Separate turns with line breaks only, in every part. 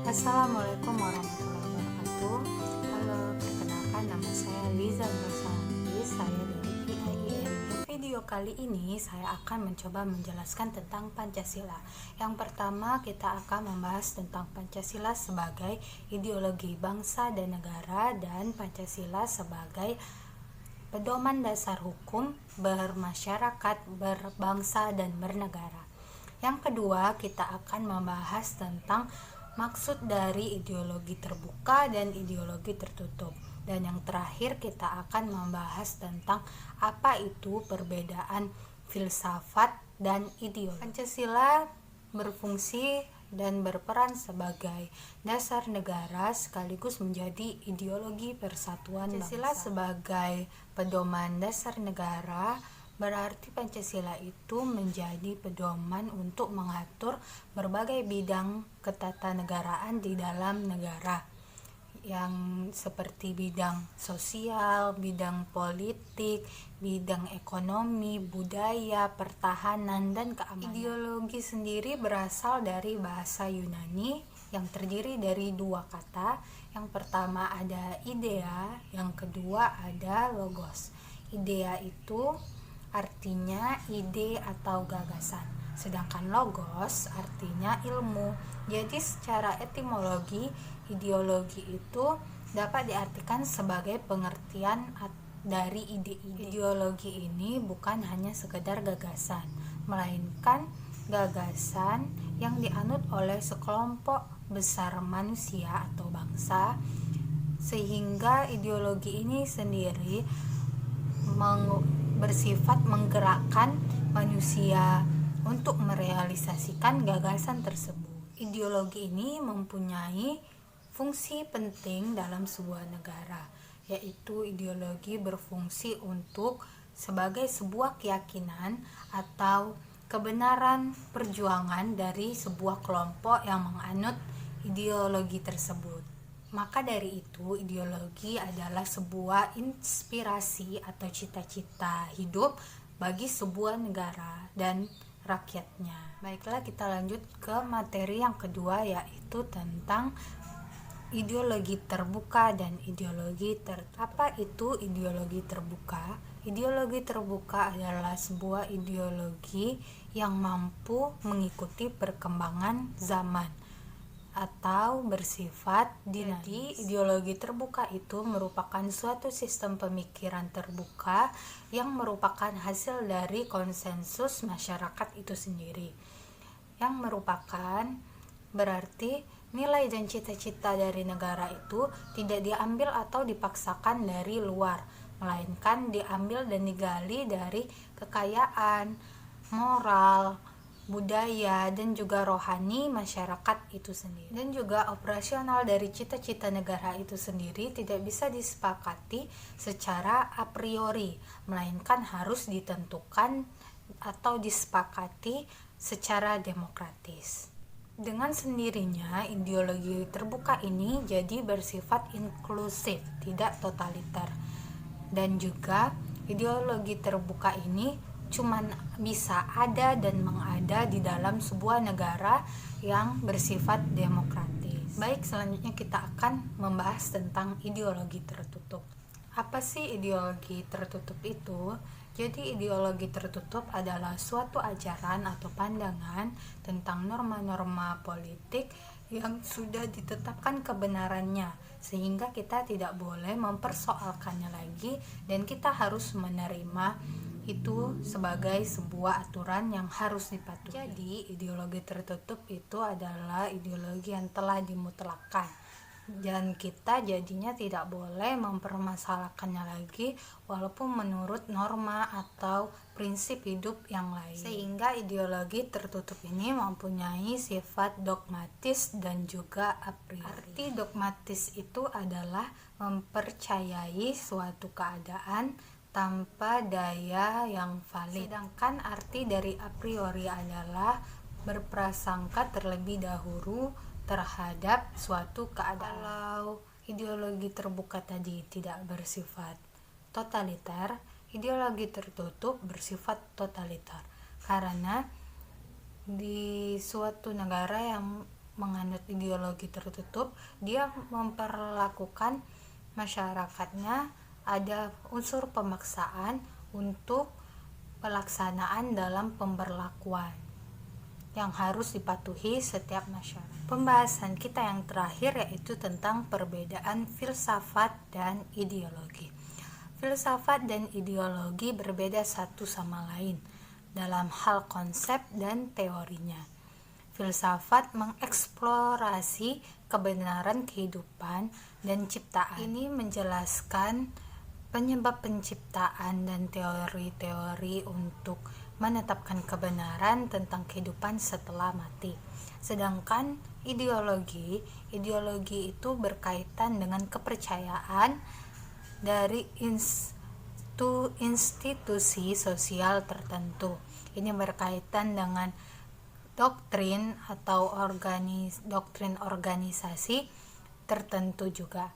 Assalamualaikum warahmatullahi wabarakatuh. Halo, perkenalkan nama saya Liza Nursanti, saya dari PIIN. Video kali ini saya akan mencoba menjelaskan tentang Pancasila. Yang pertama, kita akan membahas tentang Pancasila sebagai ideologi bangsa dan negara, dan Pancasila sebagai pedoman dasar hukum bermasyarakat, berbangsa, dan bernegara. Yang kedua, kita akan membahas tentang maksud dari ideologi terbuka dan ideologi tertutup. Dan yang terakhir, kita akan membahas tentang apa itu perbedaan filsafat dan ideologi. Pancasila berfungsi dan berperan sebagai dasar negara sekaligus menjadi ideologi persatuan Pancasila bangsa. Sebagai pedoman dasar negara berarti Pancasila itu menjadi pedoman untuk mengatur berbagai bidang ketatanegaraan di dalam negara, yang seperti bidang sosial, bidang politik, bidang ekonomi, budaya, pertahanan, dan keamanan. Ideologi sendiri berasal dari bahasa Yunani yang terdiri dari dua kata. Yang pertama ada idea, yang kedua ada logos. Idea itu artinya ide atau gagasan, sedangkan logos artinya ilmu. Jadi secara etimologi, ideologi itu dapat diartikan sebagai pengertian dari ide-ide. Ideologi ini bukan hanya sekedar gagasan, melainkan gagasan yang dianut oleh sekelompok besar manusia atau bangsa, sehingga ideologi ini sendiri bersifat menggerakkan manusia untuk merealisasikan gagasan tersebut. Ideologi ini mempunyai fungsi penting dalam sebuah negara, yaitu ideologi berfungsi untuk sebagai sebuah keyakinan atau kebenaran perjuangan dari sebuah kelompok yang menganut ideologi tersebut. Maka dari itu, ideologi adalah sebuah inspirasi atau cita-cita hidup bagi sebuah negara dan rakyatnya. Baiklah, kita lanjut ke materi yang kedua, yaitu tentang ideologi terbuka dan ideologi tertutup. Apa itu ideologi terbuka? Ideologi terbuka adalah sebuah ideologi yang mampu mengikuti perkembangan zaman atau bersifat dinamis. Jadi, ideologi terbuka itu merupakan suatu sistem pemikiran terbuka yang merupakan hasil dari konsensus masyarakat itu sendiri, yang merupakan berarti nilai dan cita-cita dari negara itu tidak diambil atau dipaksakan dari luar, melainkan diambil dan digali dari kekayaan, moral, budaya, dan juga rohani masyarakat itu sendiri. Dan juga operasional dari cita-cita negara itu sendiri tidak bisa disepakati secara a priori, melainkan harus ditentukan atau disepakati secara demokratis. Dengan sendirinya, ideologi terbuka ini jadi bersifat inklusif, tidak totaliter. Dan juga ideologi terbuka ini cuman bisa ada dan mengada di dalam sebuah negara yang bersifat demokratis. Baik, selanjutnya kita akan membahas tentang ideologi tertutup. Apa sih ideologi tertutup itu? Jadi, ideologi tertutup adalah suatu ajaran atau pandangan tentang norma-norma politik yang sudah ditetapkan kebenarannya, sehingga kita tidak boleh mempersoalkannya lagi dan kita harus menerima itu sebagai sebuah aturan yang harus dipatuhi. Jadi, ideologi tertutup itu adalah ideologi yang telah dimutlakkan, dan kita jadinya tidak boleh mempermasalahkannya lagi walaupun menurut norma atau prinsip hidup yang lain. Sehingga ideologi tertutup ini mempunyai sifat dogmatis dan juga a priori. Arti dogmatis itu adalah mempercayai suatu keadaan tanpa daya yang valid. Sedangkan arti dari a priori adalah berprasangka terlebih dahulu terhadap suatu keadaan. Kalau ideologi terbuka tadi tidak bersifat totaliter, ideologi tertutup bersifat totaliter. Karena di suatu negara yang menganut ideologi tertutup, dia memperlakukan masyarakatnya ada unsur pemaksaan untuk pelaksanaan dalam pemberlakuan yang harus dipatuhi setiap masyarakat. Pembahasan kita yang terakhir yaitu tentang perbedaan filsafat dan ideologi. Filsafat dan ideologi berbeda satu sama lain dalam hal konsep dan teorinya. Filsafat mengeksplorasi kebenaran kehidupan dan ciptaan. Ini menjelaskan penyebab penciptaan dan teori-teori untuk menetapkan kebenaran tentang kehidupan setelah mati. Sedangkan ideologi itu berkaitan dengan kepercayaan dari institusi sosial tertentu. Ini berkaitan dengan doktrin atau doktrin organisasi tertentu juga.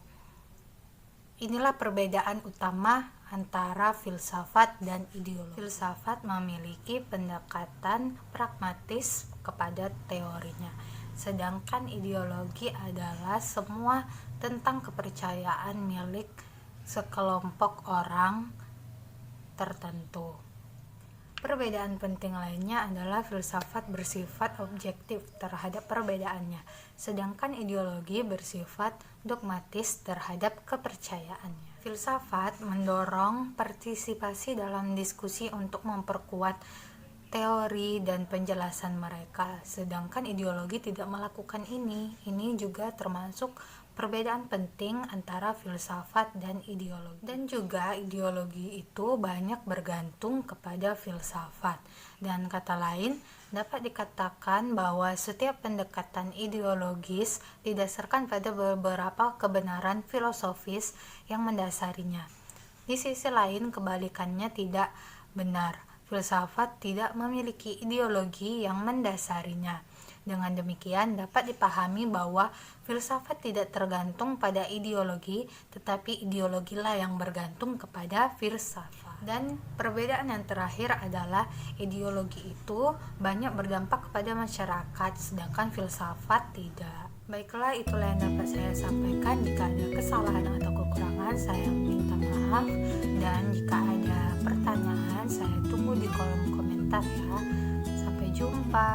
Inilah perbedaan utama antara filsafat dan ideologi. Filsafat memiliki pendekatan pragmatis kepada teorinya, sedangkan ideologi adalah semua tentang kepercayaan milik sekelompok orang tertentu. Perbedaan penting lainnya adalah filsafat bersifat objektif terhadap perbedaannya, sedangkan ideologi bersifat dogmatis terhadap kepercayaannya. Filsafat mendorong partisipasi dalam diskusi untuk memperkuat teori dan penjelasan mereka, sedangkan ideologi tidak melakukan ini. Ini juga termasuk perbedaan penting antara filsafat dan ideologi. Dan juga ideologi itu banyak bergantung kepada filsafat. Dan kata lain, dapat dikatakan bahwa setiap pendekatan ideologis didasarkan pada beberapa kebenaran filosofis yang mendasarinya. Di sisi lain, kebalikannya tidak benar. Filsafat tidak memiliki ideologi yang mendasarinya. Dengan demikian dapat dipahami bahwa filsafat tidak tergantung pada ideologi, tetapi ideologilah yang bergantung kepada filsafat. Dan perbedaan yang terakhir adalah ideologi itu banyak berdampak kepada masyarakat, sedangkan filsafat tidak. Baiklah, itulah yang dapat saya sampaikan. Jika ada kesalahan atau kekurangan, saya minta maaf. Dan jika ada pertanyaan, saya tunggu di kolom komentar ya. Sampai jumpa.